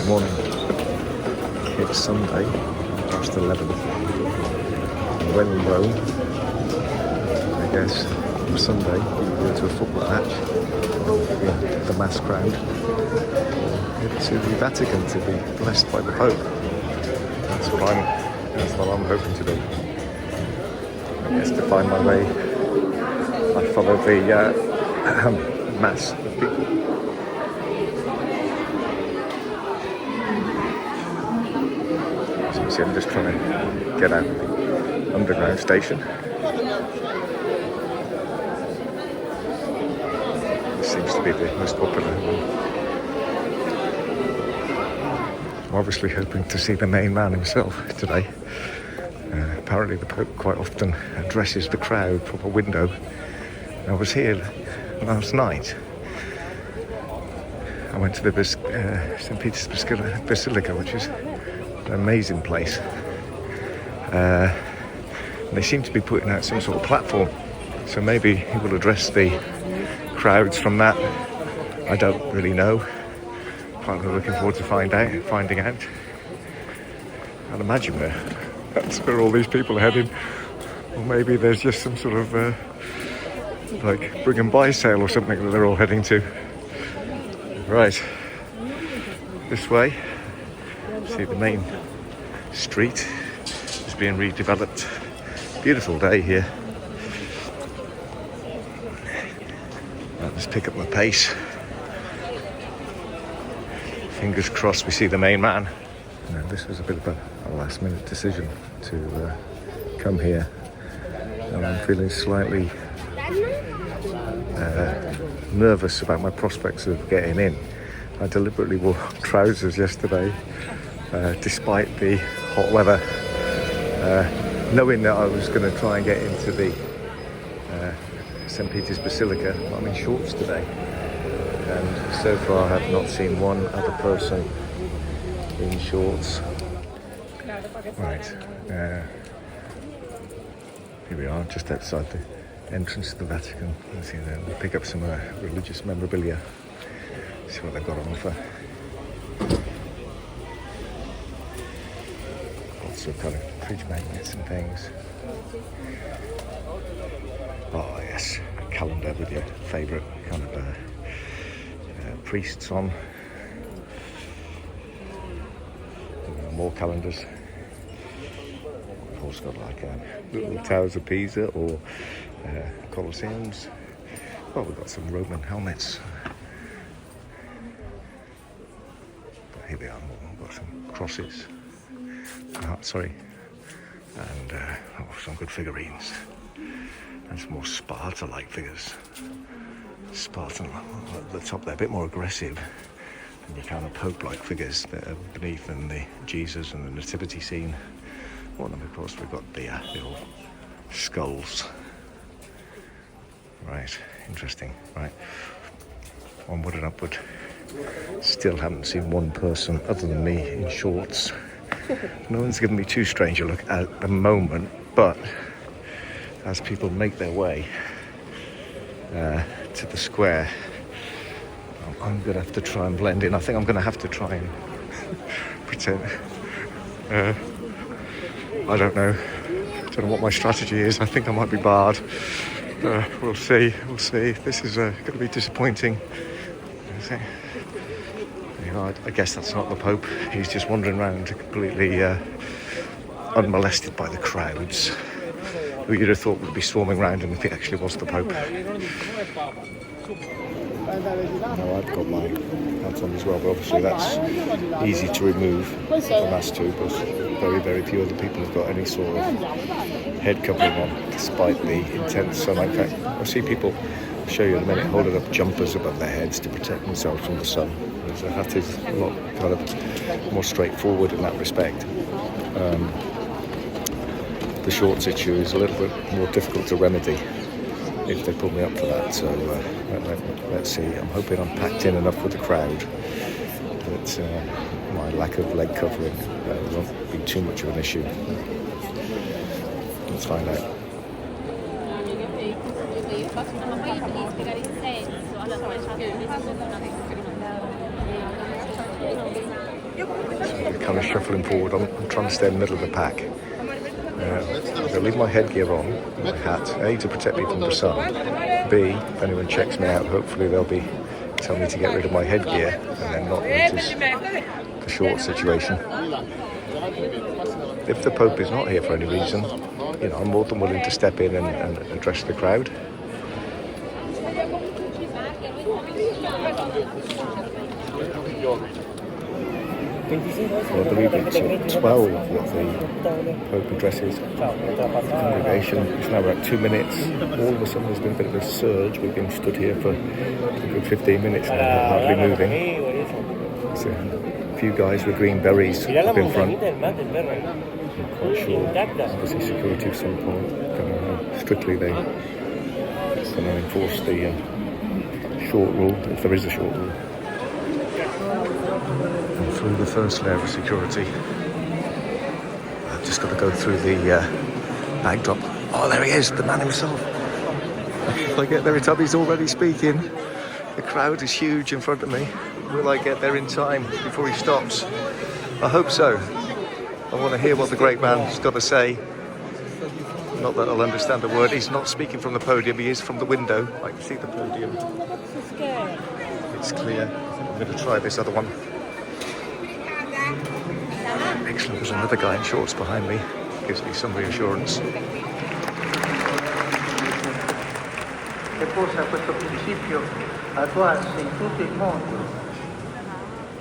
Morning. It's Sunday, past 11. When in Rome, I guess on Sunday you go to a football match, the mass crowd, to the Vatican to be blessed by the Pope. That's what I'm hoping to do. I guess to find my way, I follow the mass of people. As you can see, I'm just trying to get out of the underground station. This seems to be the most popular one. I'm obviously hoping to see the main man himself today. Apparently the Pope quite often addresses the crowd from a window. I was here last night. I went to the St. Peter's Basilica, which is an amazing place. They seem to be putting out some sort of platform, so maybe he will address the crowds from that. I don't really know. I'm looking forward to finding out. I'd imagine that's where all these people are heading, or maybe there's just some sort of like bring and buy sale or something that they're all heading to. Right, this way. See the main street is being redeveloped. Beautiful day here. I'll just pick up my pace. Fingers crossed we see the main man. Now, this was a bit of a last minute decision to come here, and I'm feeling slightly nervous about my prospects of getting in. I deliberately wore trousers yesterday despite the hot weather, knowing that I was going to try and get into the St. Peter's Basilica. I'm in shorts today, and so far I have not seen one other person in shorts. Right, here we are, just outside the entrance to the Vatican. Let's see there, we'll pick up some religious memorabilia, see what they've got on offer. Lots of kind of fridge magnets and things. Oh yes, a calendar with your favourite kind of priests on. More calendars. We've also got like little towers of Pisa or Colosseums. Oh, we've got some Roman helmets. But here we are, we've got some crosses. And some good figurines. And some more Sparta-like figures. Spartan at the top, they're a bit more aggressive than your kind of Pope-like figures that are beneath them, the Jesus and the Nativity scene. Well, then of course we've got the little skulls. Right, interesting. Right, onward and upward. Still haven't seen one person other than me in shorts. No one's given me too strange a look at the moment, but as people make their way to the square, I'm going to have to try and blend in. I think I'm going to have to try and pretend. I don't know what my strategy is. I think I might be barred. We'll see. This is going to be disappointing. I guess that's not the Pope. He's just wandering around completely unmolested by the crowds, who you'd have thought would be swarming around him if he actually was the Pope. Now I've got my hats on as well, but obviously that's easy to remove from us too, but very, very few other people have got any sort of head covering on, despite the intense sunlight. In fact, I'll see people, I'll show you in a minute, holding up jumpers above their heads to protect themselves from the sun. Whereas the hat is a lot kind of more straightforward in that respect. The shorts issue is a little bit more difficult to remedy if they put me up for that, so let's see. I'm hoping I'm packed in enough with the crowd that my lack of leg covering won't be too much of an issue. Let's find out. kind of shuffling forward. I'm trying to stay in the middle of the pack. So I leave my headgear on, my hat, A, to protect me from the sun, B, if anyone checks me out, hopefully they'll be telling me to get rid of my headgear and then not notice the short situation. If the Pope is not here for any reason, you know, I'm more than willing to step in and address the crowd. Well, I believe it's 12 that the Pope addresses the congregation. It's now about 2 minutes. All of a sudden there's been a bit of a surge. We've been stood here for a good 15 minutes now, hardly moving. So a few guys with green berries up in front. I'm quite sure obviously security of some point. Don't know how strictly they're going to enforce the short rule, if there is a short rule. And through the first layer of security, I've just got to go through the backdrop. Oh, there he is, the man himself. If I get there in time, he's already speaking. The crowd is huge in front of me. Will I get there in time before he stops? I hope so. I want to hear what the great man's got to say. Not that I'll understand a word. He's not speaking from the podium, he is from the window. I can see the podium. It's clear. I'm going to try this other one. Excellent, there's another guy in shorts behind me. Gives me some reassurance. Che possa questo principio attuarsi in tutto il mondo.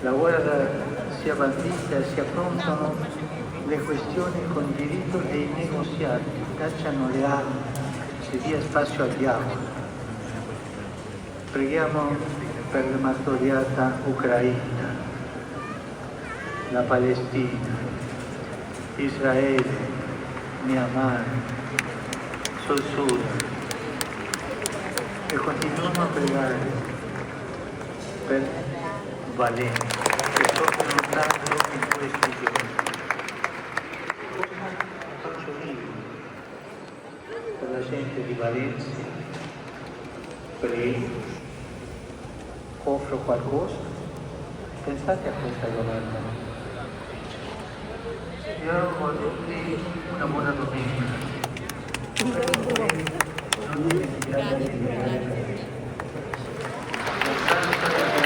La guerra sia bandita, si affrontano le questioni con diritto dei negoziati, cacciano le armi, si dia spazio al dialogo. Preghiamo per la martoriata Ucraina, la Palestina, Israele, Myanmar, sul Sud. E continuiamo a pregare per Valencia, che soffrono tanto in questi giorni. Faccio io per la gente di Valencia, prego, offro qualcosa, pensate a questa domanda. Io auguro a tutti una buona domenica. Non dimentichiate di vedere la stanza della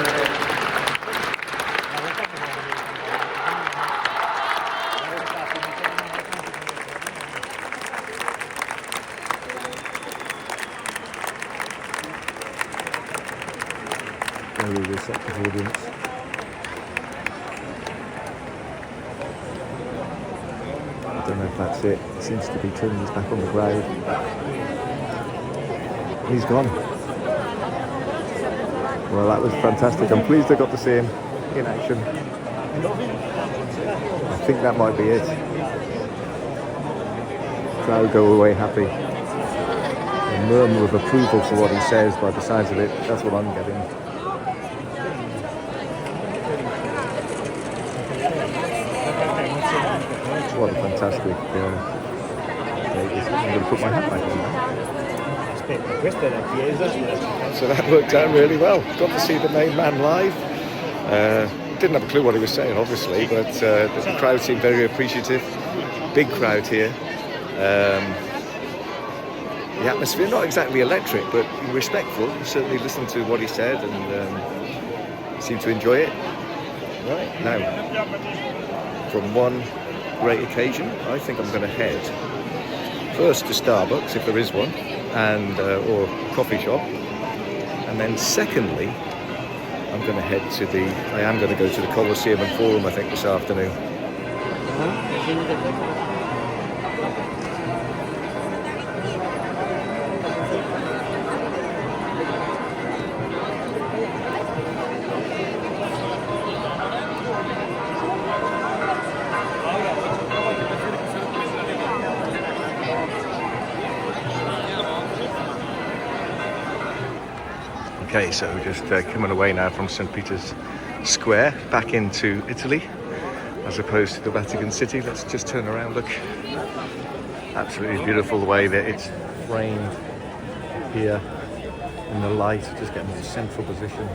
Very receptive audience. I don't know if that's it. He seems to be turning his back on the crowd. He's gone. Well, that was fantastic. I'm pleased I got to see him in action. I think that might be it. Crowd go away happy. A murmur of approval for what he says by the sides of it. That's what I'm getting. What a fantastic I'm going to put my hat back on now. So that worked out really well. Got to see the main man live. Didn't have a clue what he was saying, obviously, but the crowd seemed very appreciative. Big crowd here. The atmosphere, not exactly electric, but respectful. Certainly listened to what he said and seemed to enjoy it. Right, now, from one great occasion, I think I'm going to head first to Starbucks, if there is one, and or coffee shop, and then secondly, I am going to go to the Colosseum and Forum, I think, this afternoon. Okay, so we're just coming away now from St. Peter's Square, back into Italy, as opposed to the Vatican City. Let's just turn around, look. Absolutely beautiful the way that it's framed here in the light, just getting to a central position.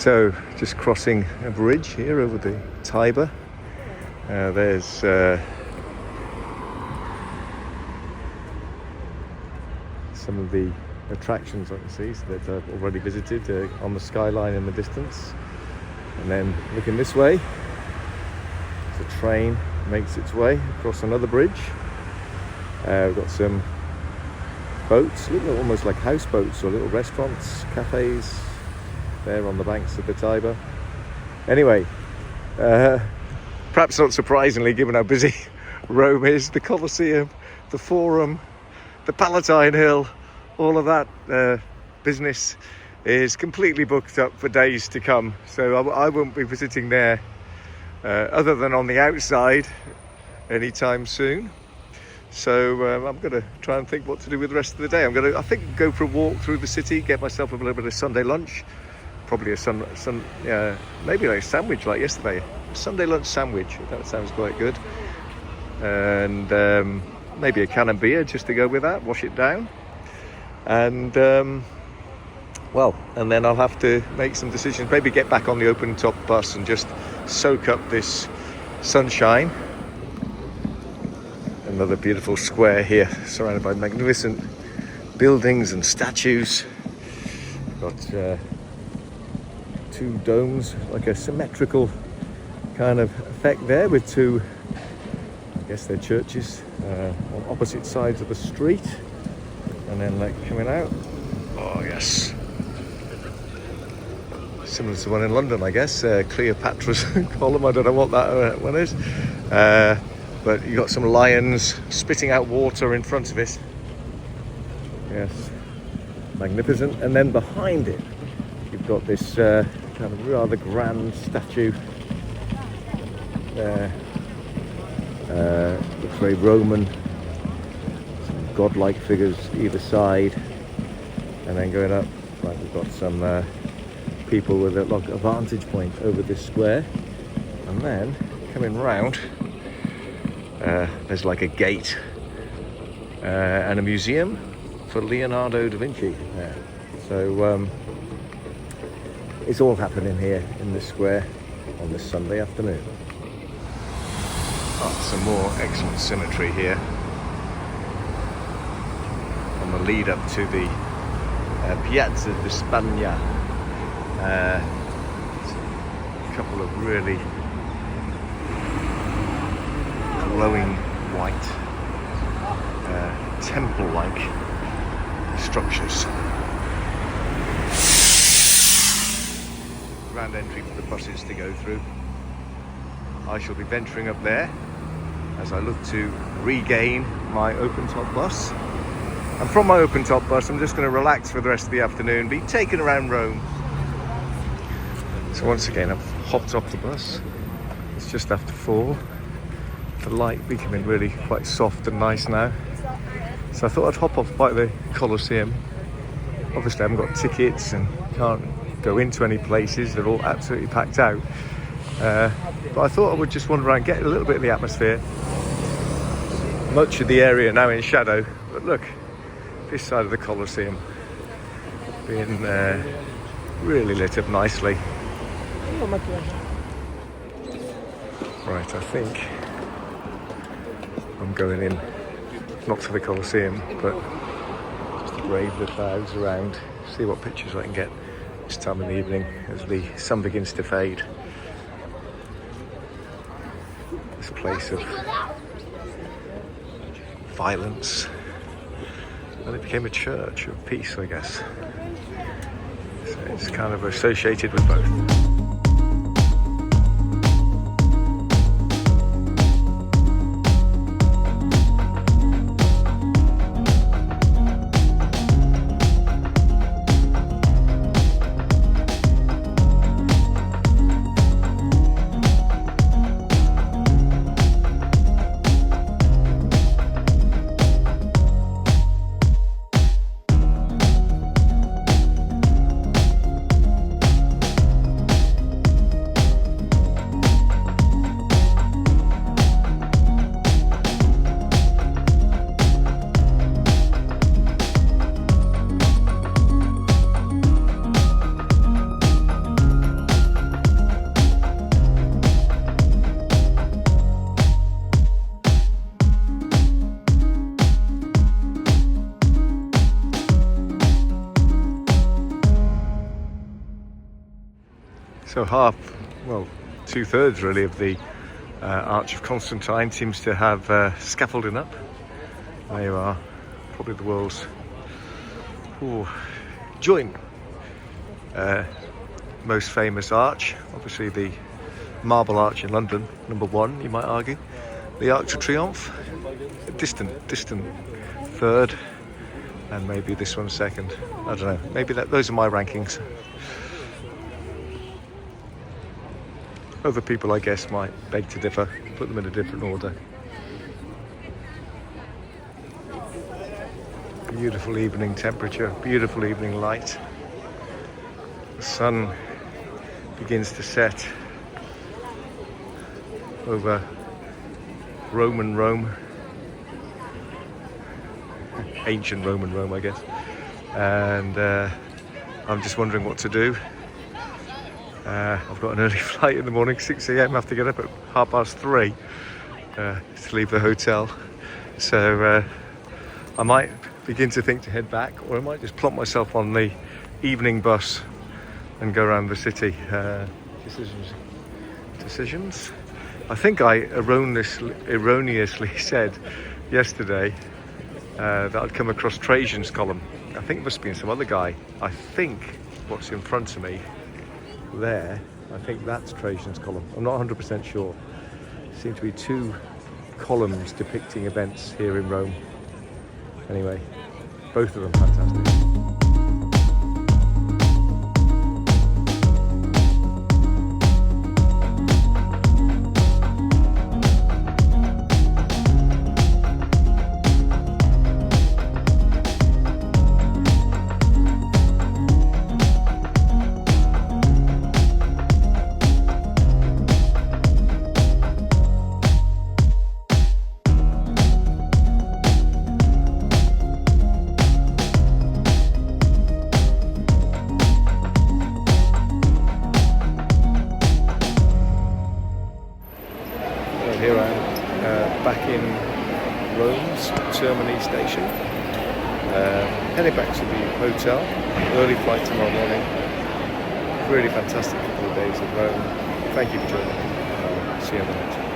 So just crossing a bridge here over the Tiber. There's some of the attractions I can see that I've already visited on the skyline in the distance. And then looking this way, the train makes its way across another bridge. We've got some boats, little, almost like houseboats or little restaurants, cafes there on the banks of the Tiber. Anyway, perhaps not surprisingly, given how busy Rome is, the Colosseum, the Forum, the Palatine Hill, all of that business is completely booked up for days to come. So I won't be visiting there other than on the outside anytime soon. So I'm going to try and think what to do with the rest of the day. I'm going to, I think, go for a walk through the city, get myself a little bit of Sunday lunch, probably maybe like a sandwich like yesterday, a Sunday lunch sandwich. That sounds quite good. And maybe a can of beer just to go with that, wash it down. And and then I'll have to make some decisions, maybe get back on the open top bus and just soak up this sunshine. Another beautiful square here, surrounded by magnificent buildings and statues. Got two domes, like a symmetrical kind of effect there, with two, I guess they're churches, on opposite sides of the street. And then like coming out, oh yes, similar to the one in London, I guess, Cleopatra's Column. I don't know what that one is. But you've got some lions spitting out water in front of it. Yes, magnificent. And then behind it, you've got this kind of rather grand statue there. Looks very Roman. Some godlike figures either side. And then going up, right, we've got some people with a vantage point over this square. And then coming round, there's like a gate and a museum for Leonardo da Vinci there. So it's all happening here in this square on this Sunday afternoon. Oh, some more excellent symmetry here on the lead up to the Piazza di Spagna. A couple of really glowing white temple-like structures. Grand entry for the buses to go through. I shall be venturing up there as I look to regain my open-top bus. And from my open-top bus, I'm just going to relax for the rest of the afternoon, be taken around Rome. So once again, I've hopped off the bus. It's just after 4. The light becoming really quite soft and nice now. So I thought I'd hop off by the Colosseum. Obviously I haven't got tickets and can't go into any places. They're all absolutely packed out. But I thought I would just wander around, get a little bit of the atmosphere. Much of the area now in shadow. But look, this side of the Colosseum being really lit up nicely. Right, I think I'm going in, not to the Colosseum, but just to brave the clouds around, see what pictures I can get this time in the evening as the sun begins to fade. This place of violence, and it became a church of peace, I guess. So it's kind of associated with both. So well, 2/3 really of the Arch of Constantine seems to have scaffolding up. There you are, probably the world's joint most famous arch. Obviously the Marble Arch in London, number one, you might argue. The Arc de Triomphe, a distant third, and maybe this one second. I don't know. Maybe those are my rankings. Other people, I guess, might beg to differ, put them in a different order. Beautiful evening temperature, beautiful evening light. The sun begins to set over Roman Rome, ancient Roman Rome, I guess. And I'm just wondering what to do. I've got an early flight in the morning, 6 a.m. I have to get up at 3:30 to leave the hotel. So I might begin to think to head back, or I might just plonk myself on the evening bus and go around the city. Decisions? I think I erroneously said yesterday that I'd come across Trajan's column. I think it must have been some other guy. I think what's in front of me there, I think that's Trajan's column. I'm not 100% sure. There seem to be two columns depicting events here in Rome. Anyway, both of them fantastic. Here I am, back in Rome's Termini station, heading back to the hotel. Early flight tomorrow morning. Really fantastic couple of days in Rome. Thank you for joining me. See you on the next one.